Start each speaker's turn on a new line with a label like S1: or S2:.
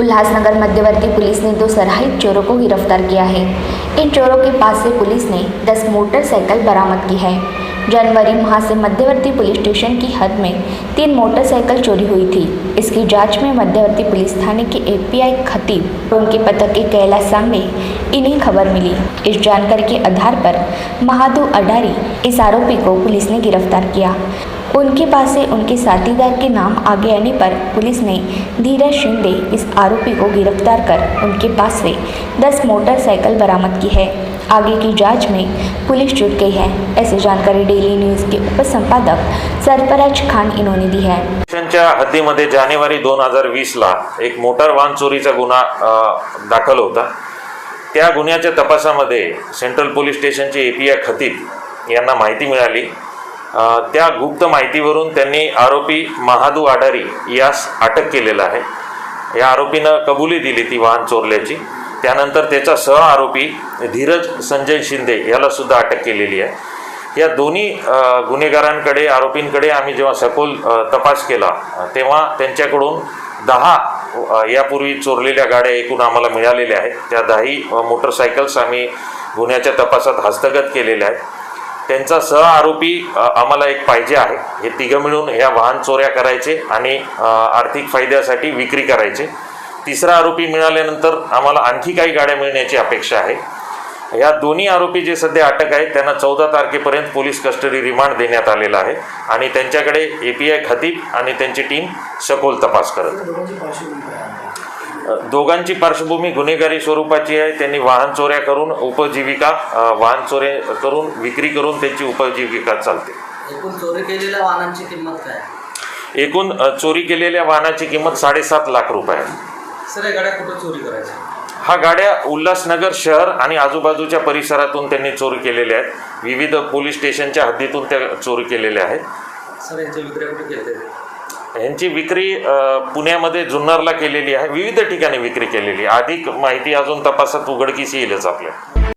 S1: उल्लासनगर मध्यवर्ती पुलिस ने 2 संदिग्ध चोरों को गिरफ्तार किया है। इन चोरों के पास से पुलिस ने 10 मोटरसाइकिल बरामद की है। जनवरी माह से मध्यवर्ती पुलिस स्टेशन की हद में 3 मोटरसाइकिल चोरी हुई थी। इसकी जांच में मध्यवर्ती पुलिस थाने के एपीआई खतीब और उनके पता के कैलाश सांबे इन्हें खबर मिली। इस जानकारी के आधार पर महादू अडारी इस आरोपी को पुलिस ने गिरफ्तार किया। उनके पास से उनके साथीदार के नाम आगे आने पर पुलिस ने धीरज शिंदे इस आरोपी को गिरफ्तार कर उनके पास से 10 मोटरसाइकिल बरामद की है। आगे की जांच में पुलिस जुट गई है। ऐसी जानकारी डेली न्यूज के उपसंपादक सरफराज खान इन्होंने दी है।
S2: स्टेशनच्या हद्दीमध्ये जानेवारी 2020ला एक मोटार वाहन चोरीचा गुन्हा दाखल होता। त्या गुन्ह्याच्या तपासामध्ये सेंट्रल पोलीस स्टेशनचे एपीआय खतीब यांना माहिती मिळाली। त्या गुप्त माहितीवरून त्यांनी आरोपी महादू अडारी यास अटक केलेला आहे। या आरोपीनं कबुली दिली ती वाहन चोरल्याची। त्यानंतर त्याचा सह आरोपी धीरज संजय शिंदे याला सुद्धा अटक केलेली आहे। या दोन्ही गुन्हेगारांकडे आरोपींकडे आम्ही जेव्हा सखोल तपास केला तेव्हा त्यांच्याकडून 10 यापूर्वी चोरलेल्या गाड्या एकूण आम्हाला मिळालेल्या आहेत। त्या 10 मोटरसायकल्स आम्ही गुन्ह्याच्या तपासात हस्तगत केलेल्या आहेत। त्यांचा सह आरोपी आम्हाला एक पाहिजे आहे। हे तिघं मिळून या वाहन चोऱ्या करायचे आणि आर्थिक फायद्यासाठी विक्री करायचे। तिसरा आरोपी मिळाल्यानंतर आम्हाला आणखी काही गाड्या मिळण्याची अपेक्षा आहे। या दोन्ही आरोपी जे सध्या अटक आहेत त्यांना 14 तारखेपर्यंत पोलीस कस्टडी रिमांड देण्यात आलेला आहे आणि त्यांच्याकडे एपीआय खतीब आणि त्यांची टीम सखोल तपास करत आहे। दोघांची पार्श्वभूमी गुन्हेगारी स्वरूपाची आहे। त्यांनी वाहन चोऱ्या करून उपजीविका वाहन चोरी करून विक्री करून त्यांची उपजीविका चालते।
S3: एकूण चोरी केलेल्या वाहनांची किंमत काय?
S2: एकूण चोरी केलेल्या वाहनाची किंमत 7.5 लाख रुपये आहे।
S3: सर, या गाड्या कुठं चोरी करायच्या?
S2: हा गाड्या उल्हासनगर शहर आणि आजूबाजूच्या परिसरातून त्यांनी चोरी केलेल्या आहेत। विविध पोलीस स्टेशनच्या हद्दीतून त्या चोरी केलेल्या आहेत।
S3: सर, यांची विक्री कुठे केली?
S2: यांची विक्री पुण्यामध्ये जुन्नरला केलेली आहे। विविध ठिकाणी विक्री केलेली आहे। अधिक माहिती अजून तपासात उघडकीस येईलच आपल्या।